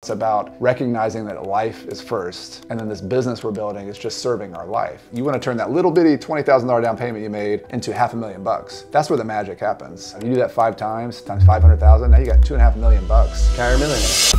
It's about recognizing that life is first, and then this business we're building is just serving our life. You want to turn that little bitty $20,000 down payment you made into $500,000. That's where the magic happens. If you do that 5 times 500,000, now you got $2.5 million. Retire millionaire.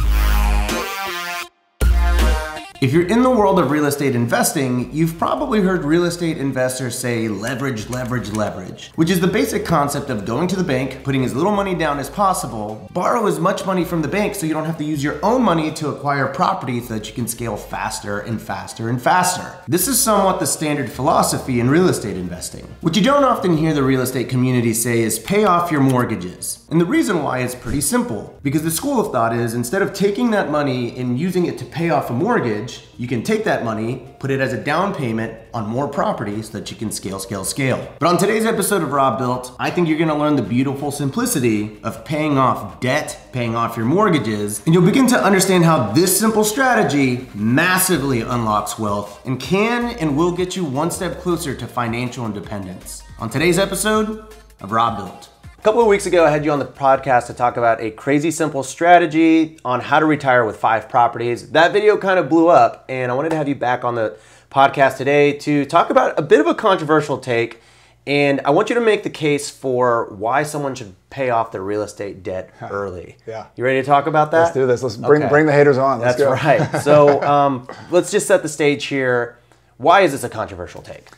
If you're in the world of real estate investing, you've probably heard real estate investors say leverage, leverage, leverage, which is the basic concept of going to the bank, putting as little money down as possible, borrow as much money from the bank so you don't have to use your own money to acquire property so that you can scale faster and faster and faster. This is somewhat the standard philosophy in real estate investing. What you don't often hear the real estate community say is pay off your mortgages. And the reason why is pretty simple, because the school of thought is instead of taking that money and using it to pay off a mortgage, you can take that money, put it as a down payment on more properties so that you can scale, scale, scale. But on today's episode of Robuilt, I think you're gonna learn the beautiful simplicity of paying off debt, paying off your mortgages, and you'll begin to understand how this simple strategy massively unlocks wealth and can and will get you one step closer to financial independence. On today's episode of Robuilt. A couple of weeks ago, I had you on the podcast to talk about a crazy simple strategy on how to retire with 5 properties. That video kind of blew up, and I wanted to have you back on the podcast today to talk about a bit of a controversial take. And I want you to make the case for why someone should pay off their real estate debt early. Yeah. You ready to talk about that? Let's do this. Let's bring the haters on. Let's go. That's right. So let's just set the stage here. Why is this a controversial take?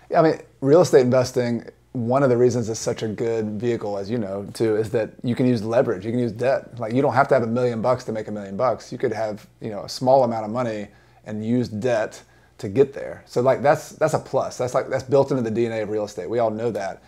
Yeah, I mean, real estate investing, one of the reasons it's such a good vehicle, as you know, too, is that you can use leverage, you can use debt. Like, you don't have to have $1 million to make $1 million. You could have, a small amount of money and use debt to get there. So like that's a plus. That's built into the DNA of real estate. We all know that.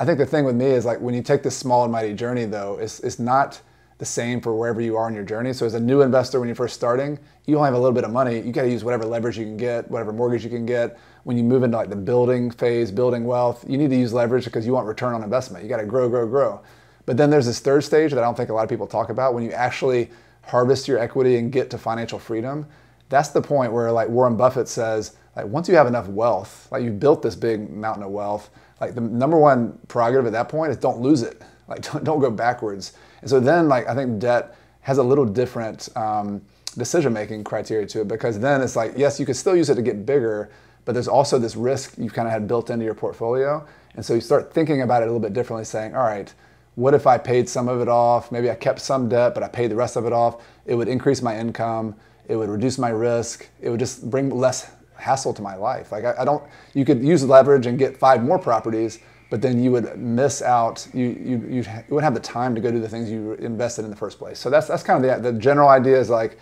I think the thing with me is like when you take this small and mighty journey though, it's not the same for wherever you are in your journey. So as a new investor, when you're first starting, you only have a little bit of money. You got to use whatever leverage you can get, whatever mortgage you can get. When you move into like the building phase, building wealth, you need to use leverage because you want return on investment. You got to grow, grow, grow. But then there's this third stage that I don't think a lot of people talk about. When you actually harvest your equity and get to financial freedom, that's the point where like Warren Buffett says, like once you have enough wealth, like you've built this big mountain of wealth, like the number one prerogative at that point is don't lose it. Like don't go backwards. And so then like I think debt has a little different decision-making criteria to it, because then it's like, yes, you could still use it to get bigger, but there's also this risk you've kind of had built into your portfolio. And so you start thinking about it a little bit differently, saying, all right, what if I paid some of it off? Maybe I kept some debt, but I paid the rest of it off. It would increase my income. It would reduce my risk. It would just bring less hassle to my life. Like you could use leverage and get 5 more properties, but then you would miss out. You wouldn't have the time to go do the things you invested in the first place. So that's kind of the general idea is like,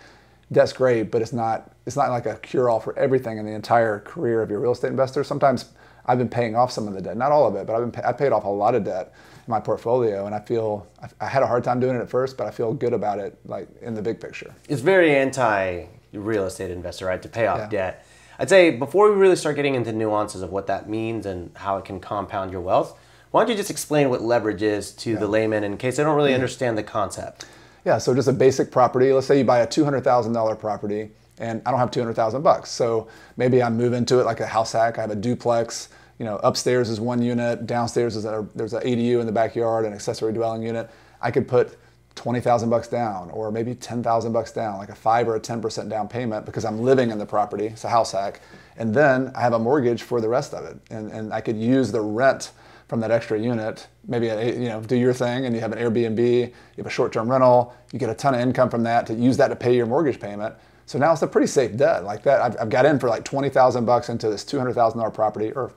debt's great, but it's not like a cure-all for everything in the entire career of your real estate investor. Sometimes I've been paying off some of the debt, not all of it, but I paid off a lot of debt in my portfolio, and I had a hard time doing it at first, but I feel good about it, like in the big picture. It's very anti-real estate investor, right, to pay off debt. I'd say before we really start getting into nuances of what that means and how it can compound your wealth, why don't you just explain what leverage is to the layman in case they don't really understand the concept? Yeah, so just a basic property. Let's say you buy a $200,000 property, and I don't have $200,000. So maybe I move into it like a house hack. I have a duplex. Upstairs is 1 unit, downstairs there's an ADU in the backyard, an accessory dwelling unit. I could put $20,000 down, or maybe $10,000 down, like a 5 or a 10% down payment, because I'm living in the property. It's a house hack, and then I have a mortgage for the rest of it, and I could use the rent from that extra unit. Maybe do your thing, and you have an Airbnb, you have a short-term rental, you get a ton of income from that to use that to pay your mortgage payment. So now it's a pretty safe debt like that. I've got in for like $20,000 into this $200,000 property, or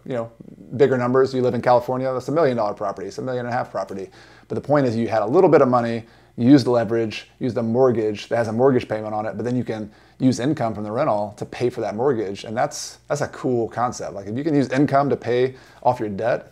bigger numbers. You live in California, that's $1 million property, it's $1.5 million property. But the point is, you had a little bit of money, you use the leverage, use the mortgage that has a mortgage payment on it, but then you can use income from the rental to pay for that mortgage, and that's a cool concept. Like if you can use income to pay off your debt,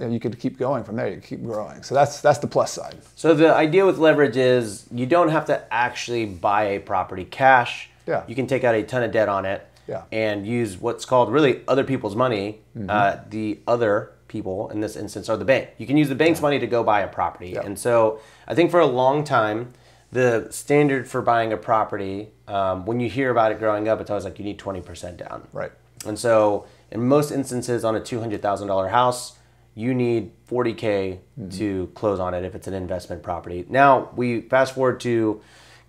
you could keep going from there, you keep growing. So that's the plus side. So the idea with leverage is you don't have to actually buy a property cash. Yeah. You can take out a ton of debt on it and use what's called really other people's money. The other people in this instance are the bank. You can use the bank's money to go buy a property. Yeah. And so I think for a long time, the standard for buying a property, when you hear about it growing up, it's always like you need 20% down. Right. And so in most instances on a $200,000 house, you need $40K to close on it if it's an investment property. Now we fast forward to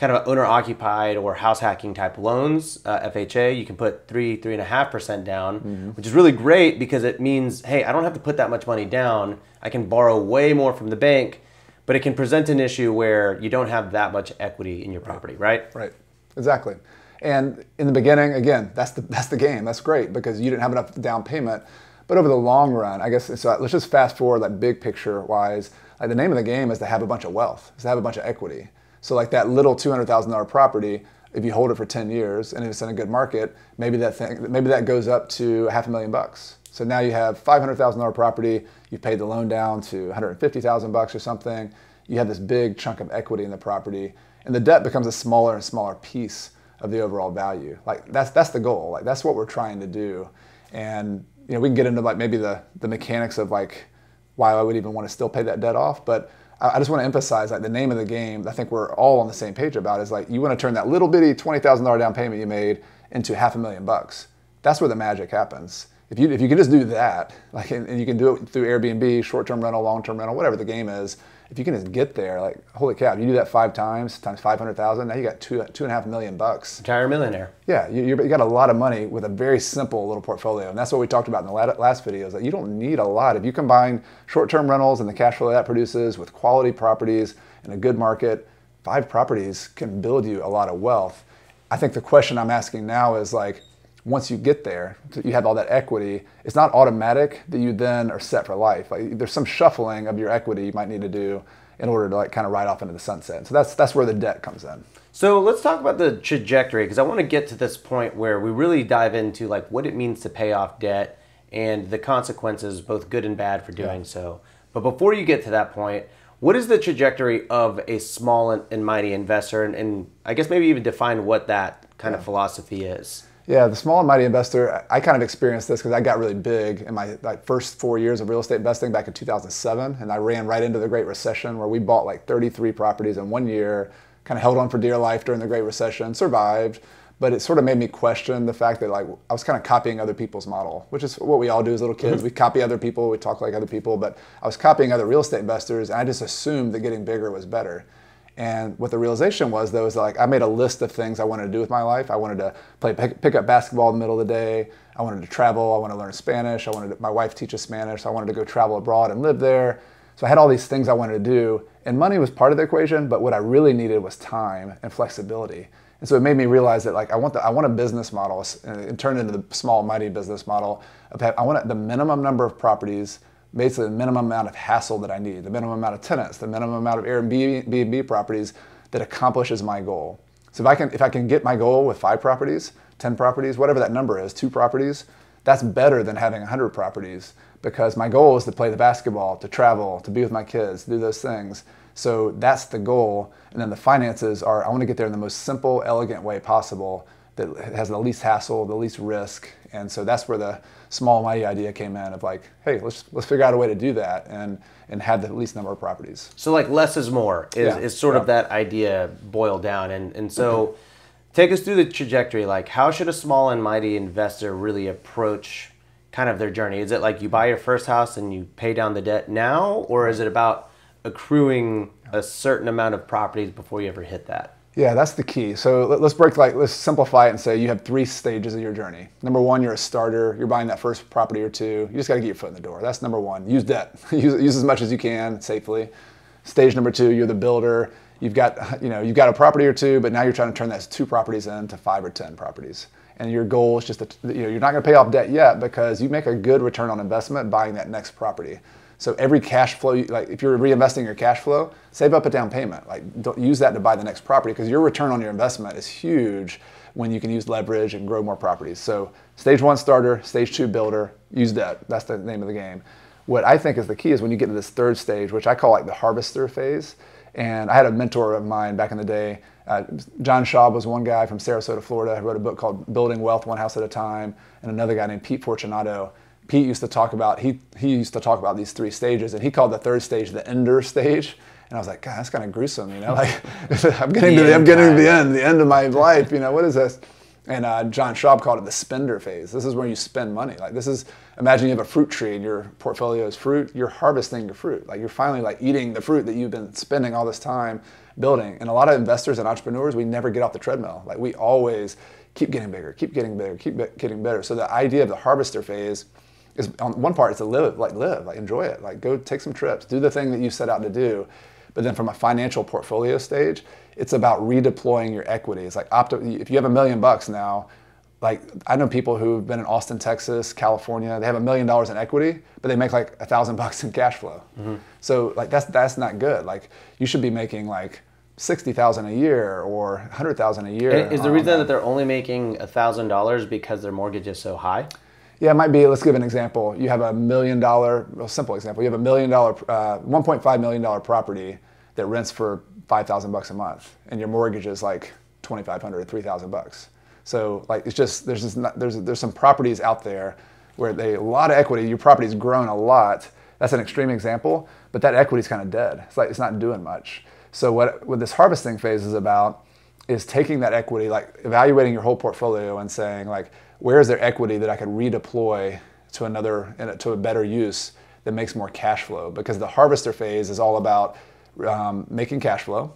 kind of owner-occupied or house hacking type loans, FHA, you can put 3.5% down, which is really great because it means, hey, I don't have to put that much money down. I can borrow way more from the bank, but it can present an issue where you don't have that much equity in your property, right? Right, exactly. And in the beginning, again, that's the game. That's great because you didn't have enough down payment. But over the long run, I guess, so let's just fast forward, like big picture wise, like the name of the game is to have a bunch of wealth, is to have a bunch of equity. So like that little $200,000 property, if you hold it for 10 years and it's in a good market, maybe that goes up to $500,000. So now you have $500,000 property, you've paid the loan down to $150,000 or something. You have this big chunk of equity in the property, and the debt becomes a smaller and smaller piece of the overall value. Like that's the goal. Like that's what we're trying to do. And you know, we can get into like maybe the mechanics of like why I would even want to still pay that debt off, but I just want to emphasize like the name of the game I think we're all on the same page about is like you want to turn that little bitty $20,000 down payment you made into $500,000. That's where the magic happens. If you can just do that, like and you can do it through Airbnb, short-term rental, long-term rental, whatever the game is, if you can just get there, like holy cow, you do that 5 times 500,000, now you got $2.5 million. Entire millionaire. Yeah, you got a lot of money with a very simple little portfolio, and that's what we talked about in the last video. Is that you don't need a lot. If you combine short-term rentals and the cash flow that produces with quality properties in a good market, 5 properties can build you a lot of wealth. I think the question I'm asking now is like, once you get there, you have all that equity, it's not automatic that you then are set for life. Like there's some shuffling of your equity you might need to do in order to like kind of ride off into the sunset. So that's where the debt comes in. So let's talk about the trajectory, because I want to get to this point where we really dive into like what it means to pay off debt and the consequences, both good and bad, for doing so. But before you get to that point, what is the trajectory of a small and mighty investor? And I guess maybe even define what that kind of philosophy is. Yeah, the small and mighty investor, I kind of experienced this because I got really big in my first 4 years of real estate investing back in 2007. And I ran right into the Great Recession where we bought like 33 properties in 1 year, kind of held on for dear life during the Great Recession, survived. But it sort of made me question the fact that like I was kind of copying other people's model, which is what we all do as little kids. We copy other people, we talk like other people, but I was copying other real estate investors and I just assumed that getting bigger was better. And what the realization was, though, is like I made a list of things I wanted to do with my life. I wanted to pick up basketball in the middle of the day. I wanted to travel. I wanted to learn Spanish. My wife teaches Spanish, so I wanted to go travel abroad and live there. So I had all these things I wanted to do, and money was part of the equation. But what I really needed was time and flexibility. And so it made me realize that like I want a business model, and turn into the small mighty business model. I want the minimum number of properties. Basically the minimum amount of hassle that I need, the minimum amount of tenants, the minimum amount of Airbnb properties that accomplishes my goal. So if I can get my goal with 5 properties, 10 properties, whatever that number is, 2 properties, that's better than having 100 properties because my goal is to play the basketball, to travel, to be with my kids, to do those things. So that's the goal. And then the finances are, I want to get there in the most simple, elegant way possible that has the least hassle, the least risk. And so that's where the small mighty idea came in of like, hey, let's figure out a way to do that and have the least number of properties. So like less is more is sort of that idea boiled down. And so take us through the trajectory. Like how should a small and mighty investor really approach kind of their journey? Is it like you buy your first house and you pay down the debt now, or is it about accruing a certain amount of properties before you ever hit that? Yeah, that's the key. So let's simplify it and say you have 3 stages of your journey. Number 1, you're a starter. You're buying that first property or 2. You just got to get your foot in the door. That's number 1. Use debt. use as much as you can safely. Stage number 2, you're the builder. You've got a property or 2, but now you're trying to turn those 2 properties into 5 or 10 properties. And your goal is just to, you're not going to pay off debt yet because you make a good return on investment buying that next property. So every cash flow, like if you're reinvesting your cash flow, save up a down payment. Like don't use that to buy the next property because your return on your investment is huge when you can use leverage and grow more properties. So stage 1 starter, stage 2 builder, use debt. That's the name of the game. What I think is the key is when you get to this 3rd stage, which I call like the harvester phase. And I had a mentor of mine back in the day. John Schaub was one guy from Sarasota, Florida, who wrote a book called Building Wealth One House at a Time, and another guy named Pete Fortunato. Pete used to talk about he used to talk about these 3 stages, and he called the 3rd stage the ender stage. And I was like, God, that's kind of gruesome, Like I'm getting to the end of my life. What is this? And John Schaub called it the spender phase. This is where you spend money. Like this is imagine you have a fruit tree and your portfolio is fruit, you're harvesting your fruit. Like you're finally like eating the fruit that you've been spending all this time building. And a lot of investors and entrepreneurs, we never get off the treadmill. Like we always keep getting bigger, keep getting bigger, keep getting better. So the idea of the harvester phase is, on one part, it's to live, like enjoy it. Like go take some trips, do the thing that you set out to do. But then from a financial portfolio stage, it's about redeploying your equity. It's like if you have $1 million now, like I know people who've been in Austin, Texas, California, they have $1 million in equity, but they make like $1,000 in cash flow. So like that's not good. Like you should be making like $60,000 a year or $100,000 a year. Is the reason that they're only making $1,000 because their mortgage is so high? Yeah, it might be. Let's give an example. You have $1 million, well, simple example. You have $1.5 million property that rents for $5,000 a month, and your mortgage is like $2,500, $3,000. So like it's just there's some properties out there where a lot of equity. Your property's grown a lot. That's an extreme example, but that equity's kind of dead. It's like it's not doing much. So what this harvesting phase is about is taking that equity, like evaluating your whole portfolio and saying like, where is there equity that I could redeploy to a better use that makes more cash flow? Because the harvester phase is all about making cash flow.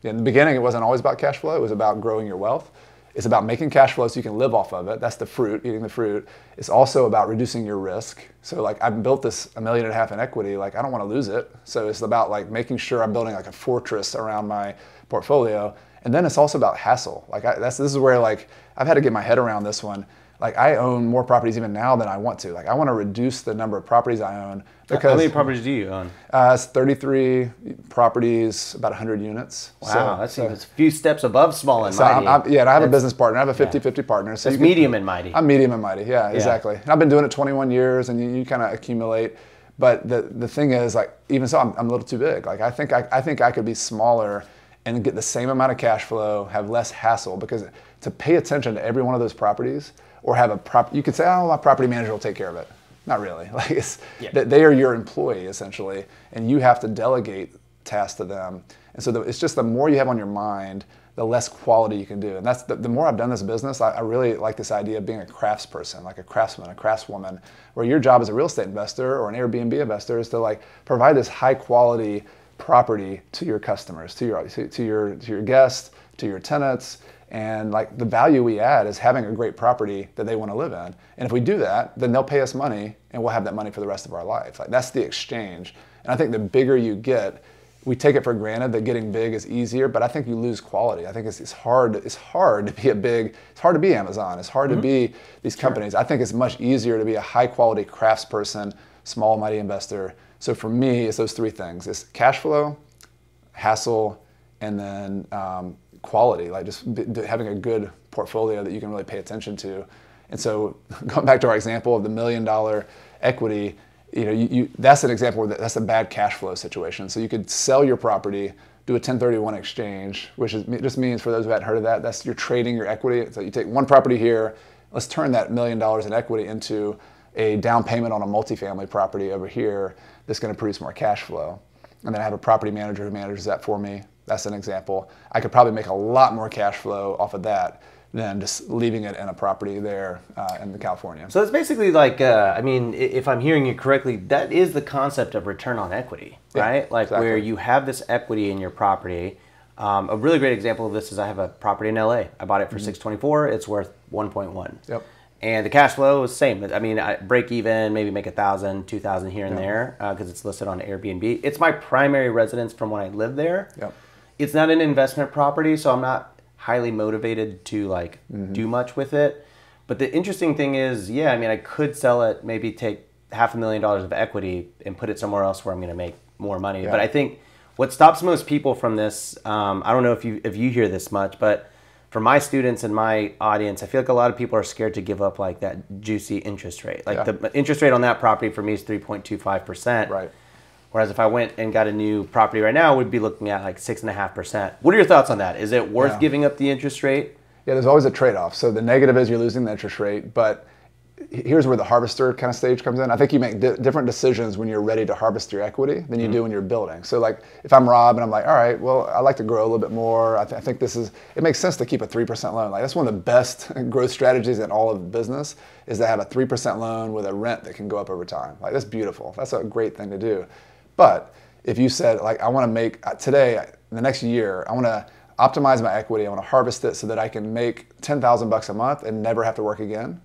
In the beginning, it wasn't always about cash flow. It was about growing your wealth. It's about making cash flow so you can live off of it. That's the fruit, eating the fruit. It's also about reducing your risk. So like I've built this $1.5 million in equity, like I don't want to lose it. So it's about like making sure I'm building like a fortress around my portfolio. And then it's also about hassle. Like this is where like I've had to get my head around this one. Like I own more properties even now than I want to. Like I want to reduce the number of properties I own because— How many properties do you own? It's 33 properties, about 100 units. Wow, that seems a few steps above small and mighty. And I have a business partner. I have a 50-50 partner. So that's medium and mighty. I'm medium and mighty, yeah, exactly. And I've been doing it 21 years, and you kind of accumulate. But the thing is, like, even so, I'm a little too big. Like I think I could be smaller and get the same amount of cash flow, have less hassle, because to pay attention to every one of those properties, or have you could say, oh, my property manager will take care of it. Not really. Like they are your employee essentially, and you have to delegate tasks to them. And so it's just the more you have on your mind, the less quality you can do. And that's the more I've done this business, I really like this idea of being a craftsperson, like a craftsman, a craftswoman, where your job as a real estate investor or an Airbnb investor is to like provide this high quality property to your customers, to your guests, to your tenants. And like the value we add is having a great property that they want to live in. And if we do that, then they'll pay us money and we'll have that money for the rest of our life. Like that's the exchange. And I think the bigger you get, we take it for granted that getting big is easier, but I think you lose quality. I think it's hard to be Amazon. It's hard to be these companies. I think it's much easier to be a high quality craftsperson, small, mighty investor. So for me, it's those three things. It's cash flow, hassle, and then quality, like just having a good portfolio that you can really pay attention to. And so going back to our example of the $1 million equity, that's an example where that's a bad cash flow situation. So you could sell your property, do a 1031 exchange, which just means, for those who hadn't heard of that, that's you're trading your equity. So you take one property here, let's turn that $1 million in equity into a down payment on a multifamily property over here that's going to produce more cash flow. And then I have a property manager who manages that for me. That's an example. I could probably make a lot more cash flow off of that than just leaving it in a property there in California. So it's basically like, if I'm hearing you correctly, that is the concept of return on equity, right? Yeah, like exactly. Where you have this equity in your property. A really great example of this is I have a property in LA. I bought it for $624. It's worth 1.1. Yep. And the cash flow is the same. I mean, I break even, maybe make $1,000, $2,000 here and there because it's listed on Airbnb. It's my primary residence from when I live there. Yep. It's not an investment property, so I'm not highly motivated to do much with it. But the interesting thing is, I could sell it, maybe take $500,000 of equity and put it somewhere else where I'm going to make more money. Yeah. But I think what stops most people from this, I don't know if you hear this much, but for my students and my audience, I feel like a lot of people are scared to give up like that juicy interest rate. Like the interest rate on that property for me is 3.25%. Right. Whereas if I went and got a new property right now, we'd be looking at like 6.5%. What are your thoughts on that? Is it worth giving up the interest rate? Yeah, there's always a trade-off. So the negative is you're losing the interest rate, but here's where the harvester kind of stage comes in. I think you make different decisions when you're ready to harvest your equity than you do when you're building. So like if I'm Rob and I'm like, all right, well, I like to grow a little bit more. I think it makes sense to keep a 3% loan. Like that's one of the best growth strategies in all of business is to have a 3% loan with a rent that can go up over time. Like that's beautiful. That's a great thing to do. But if you said like, I want to make today, the next year, I want to optimize my equity. I want to harvest it so that I can make $10,000 a month and never have to work again.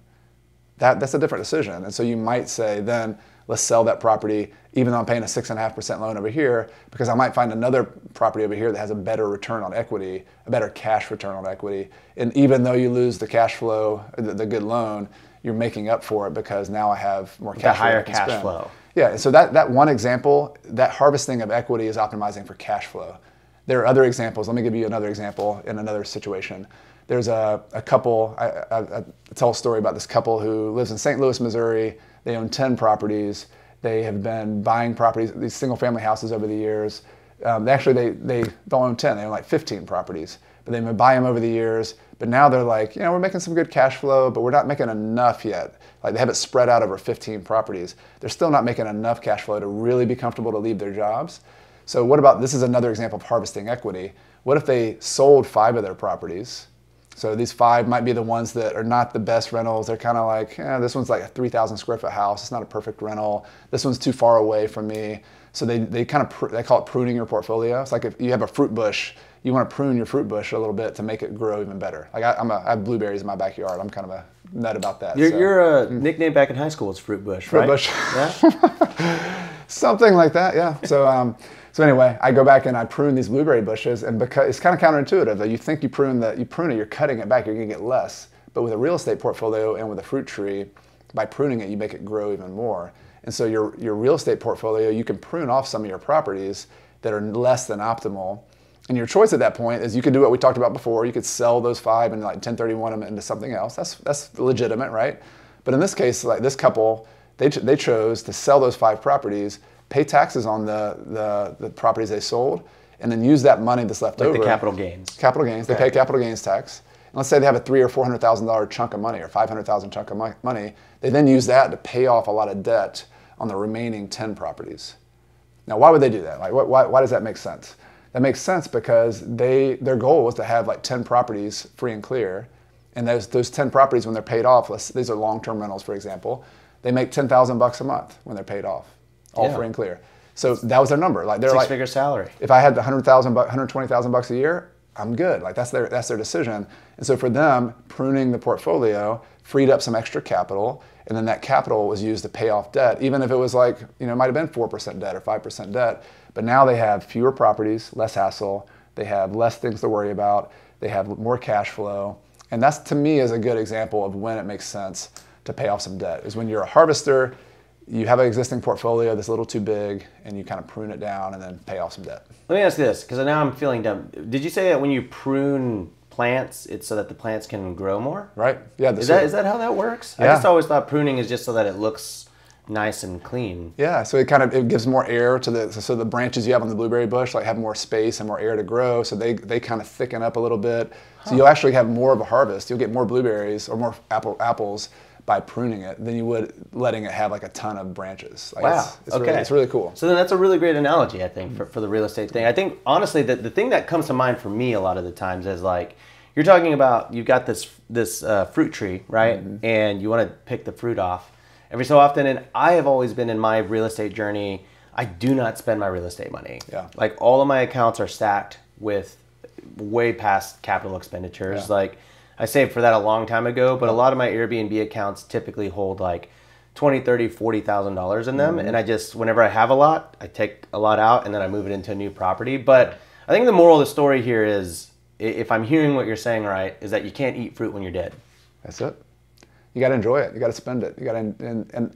That's a different decision. And so you might say, then let's sell that property, even though I'm paying a 6.5% loan over here, because I might find another property over here that has a better return on equity, a better cash return on equity. And even though you lose the cash flow, the good loan, you're making up for it because now I have more cash flow. The higher cash flow. Yeah, and so that one example, that harvesting of equity is optimizing for cash flow. There are other examples. Let me give you another example in another situation. There's a couple, I tell a story about this couple who lives in St. Louis, Missouri. They own 10 properties. They have been buying properties, these single family houses over the years. They don't own 10, they own like 15 properties. But they've been buying them over the years. But now they're like, we're making some good cash flow, but we're not making enough yet. Like they have it spread out over 15 properties. They're still not making enough cash flow to really be comfortable to leave their jobs. So what about, this is another example of harvesting equity. What if they sold 5 of their properties? So these 5 might be the ones that are not the best rentals. They're kind of like, this one's like a 3,000 square foot house. It's not a perfect rental. This one's too far away from me. So they call it pruning your portfolio. It's like if you have a fruit bush, you want to prune your fruit bush a little bit to make it grow even better. Like I have blueberries in my backyard. I'm kind of a nut about that. Your nickname back in high school was Fruit Bush, right? Fruit bush. Yeah. Something like that, yeah. So anyway, I go back and I prune these blueberry bushes, and because it's kind of counterintuitive that you think you prune it, you're cutting it back, you're gonna get less. But with a real estate portfolio and with a fruit tree, by pruning it, you make it grow even more. And so your real estate portfolio, you can prune off some of your properties that are less than optimal. And your choice at that point is you could do what we talked about before. You could sell those 5 and like 1031 them into something else. That's legitimate, right? But in this case, like this couple, they chose to sell those 5 properties, pay taxes on the properties they sold, and then use that money that's left over. The capital gains. Capital gains. They pay capital gains tax. And let's say they have a $300,000 or $400,000 chunk of money or $500,000 chunk of money. They then use that to pay off a lot of debt on the remaining 10 properties. Now, why would they do that? Like, why does that make sense? That makes sense because their goal was to have like 10 properties free and clear. And those 10 properties, when they're paid off, these are long-term rentals, for example, they make $10,000 a month when they're paid off. All free and clear. So that was their number. Like they're like six-figure salary. If I had the $120,000 a year, I'm good. Like that's their decision. And so for them, pruning the portfolio freed up some extra capital, and then that capital was used to pay off debt, even if it was like, it might have been 4% debt or 5% debt. But now they have fewer properties, less hassle. They have less things to worry about. They have more cash flow. And that's, to me, is a good example of when it makes sense to pay off some debt, is when you're a harvester, you have an existing portfolio that's a little too big, and you kind of prune it down and then pay off some debt. Let me ask you this, because now I'm feeling dumb. Did you say that when you prune plants, it's so that the plants can grow more? Right. Yeah. Is that how that works? Yeah. I just always thought pruning is just so that it looks nice and clean. Yeah. So it gives more air to the branches you have on the blueberry bush like have more space and more air to grow. So they kind of thicken up a little bit. So you'll actually have more of a harvest. You'll get more blueberries or more apples by pruning it than you would letting it have like a ton of branches. Like wow. It's really cool. So then that's a really great analogy, I think, for the real estate thing. I think, honestly, that the thing that comes to mind for me a lot of the times is like, you're talking about, you've got this fruit tree, right? Mm-hmm. And you want to pick the fruit off every so often. And I have always been in my real estate journey, I do not spend my real estate money. Yeah. Like all of my accounts are stacked with way past capital expenditures. Yeah. Like I saved for that a long time ago, but a lot of my Airbnb accounts typically hold like $20,000, $30,000, $40,000 in them. Mm-hmm. And I just, whenever I have a lot, I take a lot out and then I move it into a new property. But I think the moral of the story here is, if I'm hearing what you're saying right, is that you can't eat fruit when you're dead. That's it. You got to enjoy it. You got to spend it. You got to, and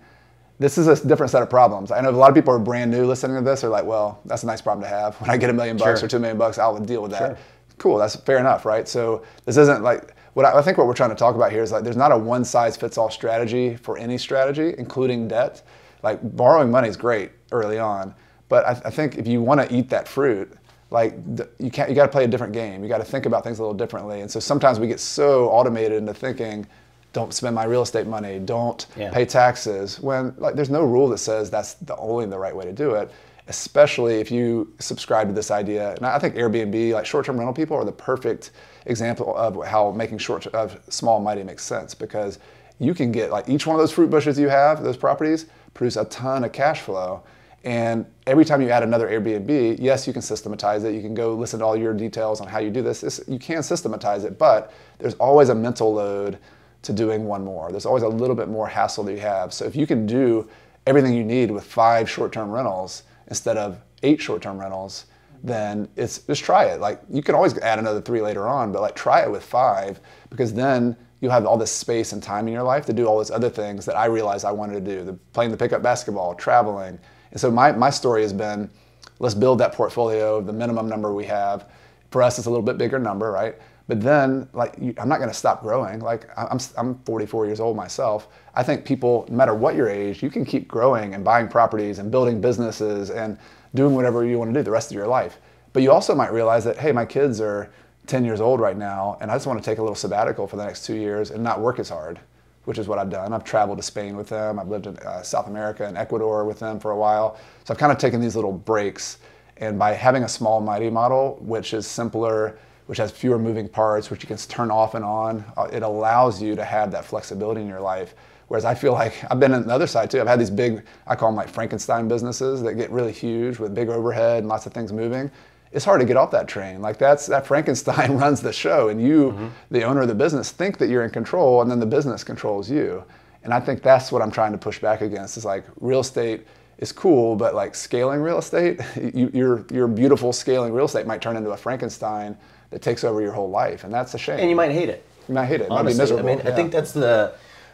this is a different set of problems. I know a lot of people are brand new listening to this. They're like, well, that's a nice problem to have. When I get $1 million or $2 million, I'll deal with that. Sure. Cool. That's fair enough, right? So this isn't like, I think what we're trying to talk about here is like, there's not a one size fits all strategy for any strategy, including debt. Like borrowing money is great early on, but I think if you want to eat that fruit, like you got to play a different game. You got to think about things a little differently. And so sometimes we get so automated into thinking, don't spend my real estate money, don't Yeah. pay taxes, when like there's no rule that says that's the right way to do it, especially if you subscribe to this idea. And I think Airbnb, like short-term rental people, are the perfect example of how making small mighty makes sense, because you can get like each one of those fruit bushes you have, those properties, produce a ton of cash flow. And every time you add another Airbnb, yes, you can systematize it. You can go listen to all your details on how you do this. You can systematize it, but there's always a mental load to doing one more. There's always a little bit more hassle that you have. So if you can do everything you need with 5 short-term rentals instead of 8 short-term rentals, then just try it. Like you can always add another 3 later on, but like try it with 5, because then you'll have all this space and time in your life to do all those other things that I realized I wanted to do, playing the pickup basketball, traveling. And so my story has been, let's build that portfolio, the minimum number we have. For us, it's a little bit bigger number, right? But then, like, I'm not going to stop growing. Like, I'm 44 years old myself. I think people, no matter what your age, you can keep growing and buying properties and building businesses and doing whatever you want to do the rest of your life. But you also might realize that, hey, my kids are 10 years old right now, and I just want to take a little sabbatical for the next 2 years and not work as hard, which is what I've done. I've traveled to Spain with them. I've lived in South America and Ecuador with them for a while. So I've kind of taken these little breaks. And by having a small mighty model, which is simpler, which has fewer moving parts, which you can turn off and on, it allows you to have that flexibility in your life. Whereas I feel like I've been on the other side too. I've had these big, I call them like Frankenstein businesses that get really huge with big overhead and lots of things moving. It's hard to get off that train. Like that Frankenstein runs the show, and you, the owner of the business, think that you're in control, and then the business controls you. And I think that's what I'm trying to push back against, is like real estate is cool, but like scaling real estate, your beautiful scaling real estate might turn into a Frankenstein that takes over your whole life, and that's a shame. And you might hate it. You might hate it. It Honestly, might be miserable. I mean, I think that's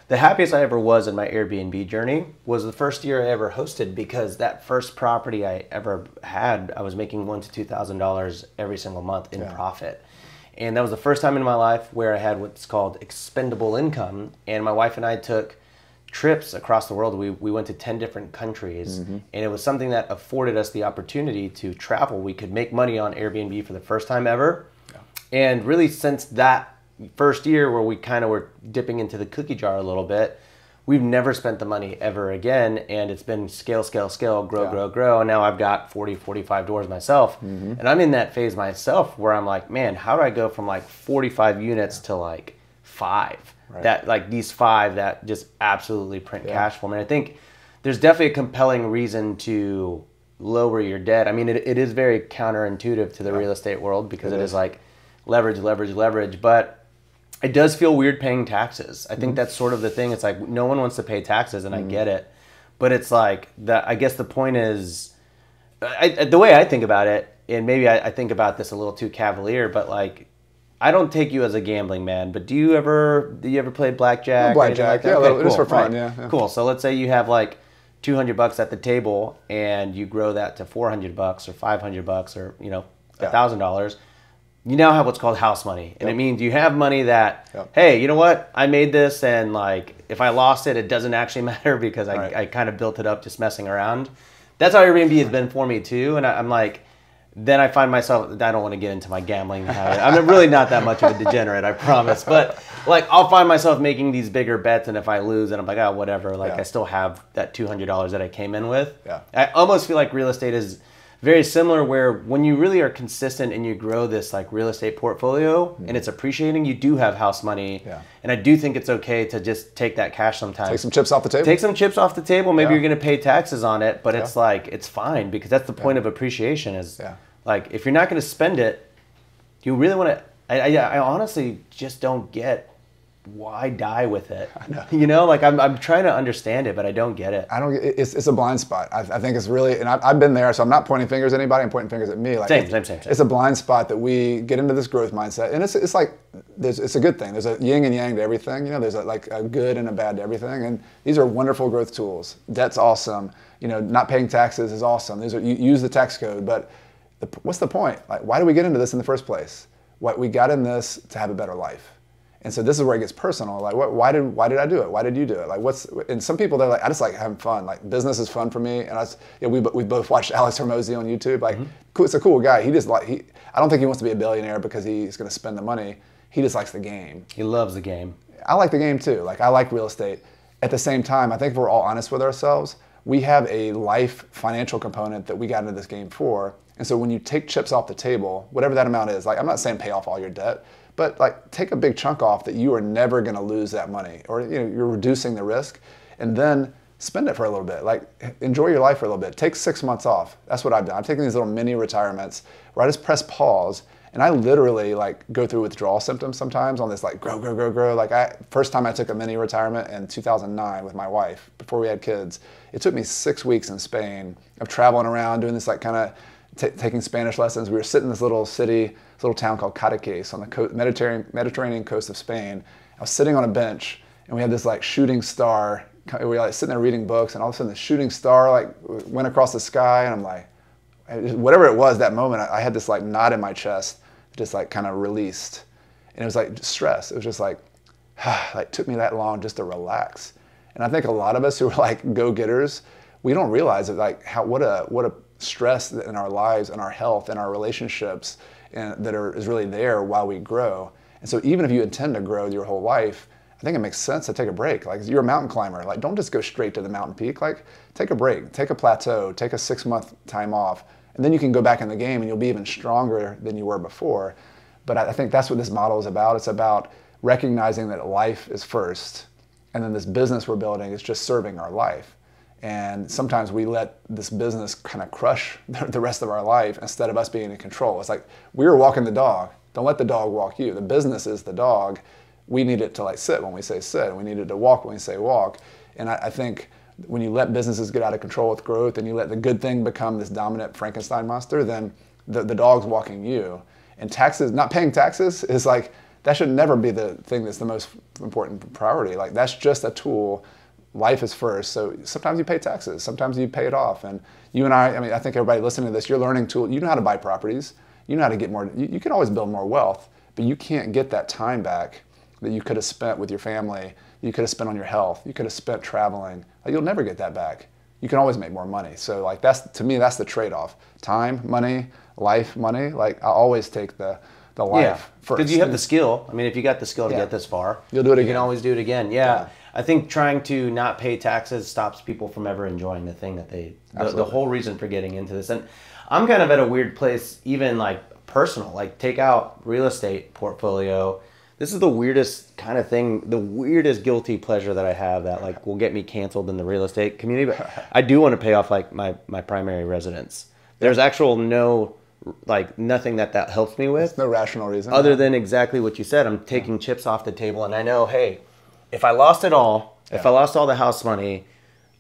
the happiest I ever was in my Airbnb journey was the first year I ever hosted, because that first property I ever had, I was making $1,000 to $2,000 every single month in profit. And that was the first time in my life where I had what's called expendable income. And my wife and I took trips across the world. We went to 10 different countries, and it was something that afforded us the opportunity to travel. We could make money on Airbnb for the first time ever. And really, since that first year where we kind of were dipping into the cookie jar a little bit, we've never spent the money ever again. And it's been scale, grow. And now I've got 40, 45 doors myself. And I'm in that phase myself where I'm like, man, how do I go from like 45 units to like 5? Right. That like these 5 that just absolutely print cash for me. And I think there's definitely a compelling reason to lower your debt. I mean, it is very counterintuitive to the real estate world, because it is like leverage, but it does feel weird paying taxes. I think that's sort of the thing. It's like no one wants to pay taxes, and I get it, but it's like that. I guess the point is, the way I think about it, and maybe I think about this a little too cavalier, but like, I don't take you as a gambling man, but do you ever play blackjack? Blackjack, like yeah, okay, just for fun, right. yeah. Cool. So let's say you have like $200 at the table, and you grow that to $400 or $500 or $1,000. You now have what's called house money. And it means you have money that, hey, you know what? I made this, and like if I lost it, it doesn't actually matter, because I kind of built it up just messing around. That's how Airbnb has been for me too. And I'm like, then I find myself, I don't want to get into my gambling habit. I'm really not that much of a degenerate, I promise. But like I'll find myself making these bigger bets, and if I lose, and I'm like, oh, whatever. Like I still have that $200 that I came in with. I almost feel like real estate is very similar, where when you really are consistent and you grow this like real estate portfolio and it's appreciating, you do have house money. And I do think it's okay to just take that cash sometimes. Take some chips off the table. Take some chips off the table. Maybe you're going to pay taxes on it, but it's like, it's fine, because that's the point of appreciation is like, if you're not going to spend it, you really want to, I honestly just don't get why die with it. I know. You know, like I'm trying to understand it, but I don't get it. I don't get it. It's a blind spot. I think it's really, and I've been there, so I'm not pointing fingers at anybody. I'm pointing fingers at me. Like same. It's a blind spot that we get into this growth mindset, and it's like it's a good thing. There's a yin and yang to everything. You know, there's like a good and a bad to everything, and these are wonderful growth tools. Debt's awesome. You know, not paying taxes is awesome. These are, you use the tax code, but what's the point? Like, why do we get into this in the first place? We got in this to have a better life. And so this is where it gets personal. Like, why did I do it? Why did you do it? Like, and some people, they're like, I just like having fun. Like, business is fun for me. And we both watched Alex Hormozy on YouTube. Like, cool, it's a cool guy. I don't think he wants to be a billionaire because he's going to spend the money. He just likes the game. He loves the game. I like the game too. Like I like real estate. At the same time, I think if we're all honest with ourselves, we have a life financial component that we got into this game for. And so when you take chips off the table, whatever that amount is, like I'm not saying pay off all your debt, but like take a big chunk off that you are never going to lose that money, or you're reducing the risk, and then spend it for a little bit. Like enjoy your life for a little bit. Take 6 months off. That's what I've done. I've taken these little mini retirements where I just press pause. And I literally like go through withdrawal symptoms sometimes on this like grow. Like first time I took a mini retirement in 2009 with my wife before we had kids. It took me 6 weeks in Spain of traveling around doing this like kind of taking Spanish lessons. We were sitting in this little city, this little town called Cadaqués on the Mediterranean coast of Spain. I was sitting on a bench and we had this like shooting star. We were like sitting there reading books, and all of a sudden the shooting star like went across the sky, and I'm like, whatever it was that moment, I had this like knot in my chest. Just like kind of released, and it was like stress. It was just like, like took me that long just to relax. And I think a lot of us who are like go-getters, we don't realize that like what a stress in our lives and our health and our relationships and is really there while we grow. And so even if you intend to grow your whole life, I think it makes sense to take a break. Like you're a mountain climber, like don't just go straight to the mountain peak. Like take a break, take a plateau, take a 6-month time off. And then you can go back in the game and you'll be even stronger than you were before. But I think that's what this model is about. It's about recognizing that life is first, and then this business we're building is just serving our life. And sometimes we let this business kind of crush the rest of our life instead of us being in control. It's like we were walking the dog. Don't let the dog walk you. The business is the dog. We need it to like sit when we say sit, and we need it to walk when we say walk. And I think when you let businesses get out of control with growth and you let the good thing become this dominant Frankenstein monster, then the dog's walking you. And taxes, not paying taxes is like, that should never be the thing that's the most important priority. Like that's just a tool. Life is first. So sometimes you pay taxes, sometimes you pay it off. And you and I mean, I think everybody listening to this, you're learning tool. You know how to buy properties. You know how to get more, you can always build more wealth, but you can't get that time back that you could have spent with your family, you could have spent on your health, you could have spent traveling. Like, you'll never get that back. You can always make more money. So like to me, that's the trade-off. Time, money, life, money. Like I always take the life first. Because you have the skill. I mean, if you got the skill to get this far, you'll do it again. You can always do it again. Yeah. I think trying to not pay taxes stops people from ever enjoying the thing that the whole reason for getting into this. And I'm kind of at a weird place, even like personal, like take out real estate portfolio. This is the weirdest kind of thing, the weirdest guilty pleasure that I have that like will get me canceled in the real estate community. But I do want to pay off like my primary residence. There's nothing that helps me with. There's no rational reason. Other than exactly what you said. I'm taking chips off the table, and I know, hey, if I lost it all, if I lost all the house money,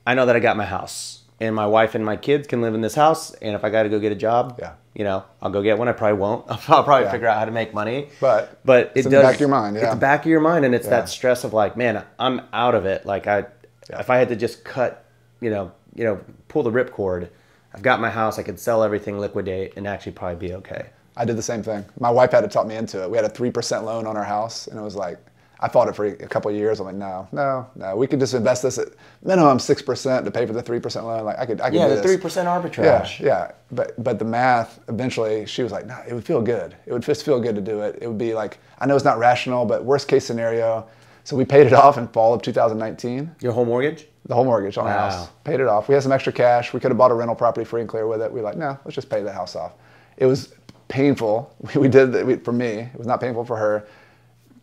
I know that I got my house. And my wife and my kids can live in this house, and if I got to go get a job, I'll go get one. I probably won't. I'll probably figure out how to make money. But it it's does. In the back of your mind. It's the back of your mind, and it's that stress of like, man, I'm out of it. Like if I had to just cut, pull the ripcord, I've got my house. I could sell everything, liquidate, and actually probably be okay. I did the same thing. My wife had to talk me into it. We had a 3% loan on our house, and it was like, I fought it for a couple of years. I'm like, no. We could just invest this at minimum 6% to pay for the 3% loan. Like I could do the this. 3% arbitrage. Yeah. But the math, eventually, she was like, no, it would feel good. It would just feel good to do it. It would be like, I know it's not rational, but worst case scenario. So we paid it off in fall of 2019. Your whole mortgage? The whole mortgage on the house. Paid it off. We had some extra cash. We could have bought a rental property free and clear with it. We were like, no, let's just pay the house off. It was painful. We did it for me. It was not painful for her.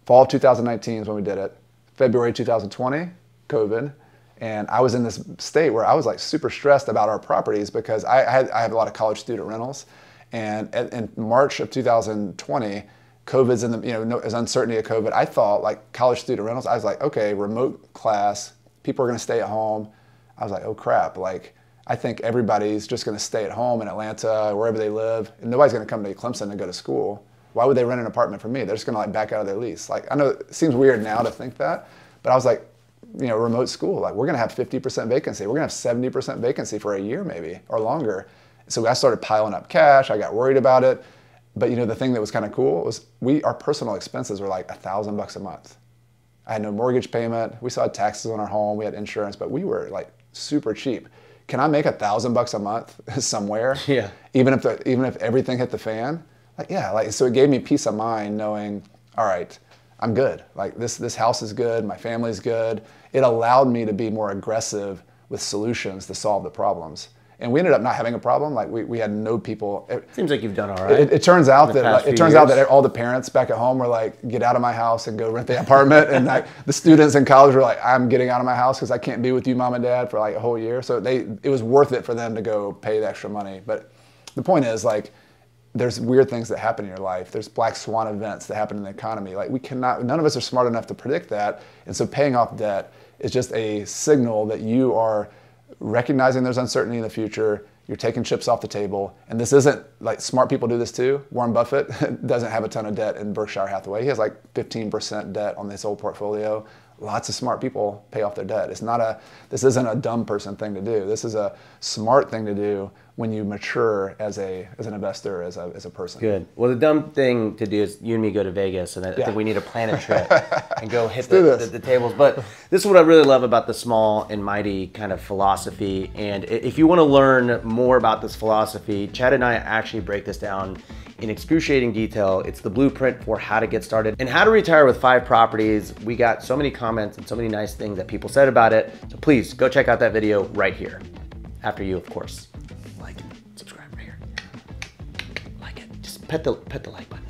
Fall of 2019 is when we did it. February 2020, COVID. And I was in this state where I was like super stressed about our properties because I have a lot of college student rentals. And in March of 2020, COVID's in the, as uncertainty of COVID, I thought like college student rentals, I was like, okay, remote class, people are going to stay at home. I was like, oh crap. Like, I think everybody's just going to stay at home in Atlanta, wherever they live, and nobody's going to come to Clemson and go to school. Why would they rent an apartment from me? They're just going to like back out of their lease. Like, I know it seems weird now to think that, but I was like, remote school, like we're going to have 50% vacancy. We're going to have 70% vacancy for a year maybe or longer. So I started piling up cash. I got worried about it. But the thing that was kind of cool was our personal expenses were like $1,000 a month. I had no mortgage payment. We still had taxes on our home. We had insurance, but we were like super cheap. Can I make $1,000 a month somewhere? Yeah. Even if everything hit the fan? So it gave me peace of mind knowing, all right, I'm good. Like this house is good, my family's good. It allowed me to be more aggressive with solutions to solve the problems. And we ended up not having a problem. Like we had no people. Seems like you've done all right. It turns out that all the parents back at home were like, get out of my house and go rent the apartment. And like the students in college were like, I'm getting out of my house because I can't be with you, mom and dad, for like a whole year. So it was worth it for them to go pay the extra money. But the point is, like, there's weird things that happen in your life. There's black swan events that happen in the economy. Like none of us are smart enough to predict that. And so paying off debt is just a signal that you are recognizing there's uncertainty in the future, you're taking chips off the table, and this isn't like smart people do this too. Warren Buffett doesn't have a ton of debt in Berkshire Hathaway. He has like 15% debt on this whole portfolio. Lots of smart people pay off their debt. This isn't a dumb person thing to do. This is a smart thing to do when you mature as an investor, as a person. Good. Well, the dumb thing to do is you and me go to Vegas, and I think we need to plan a trip and go hit the tables. But this is what I really love about the small and mighty kind of philosophy. And if you want to learn more about this philosophy, Chad and I actually break this down in excruciating detail. It's the blueprint for how to get started and how to retire with 5 properties. We got so many comments and so many nice things that people said about it. So please go check out that video right here. After you, of course, like it, subscribe right here. Like it, just pet the like button.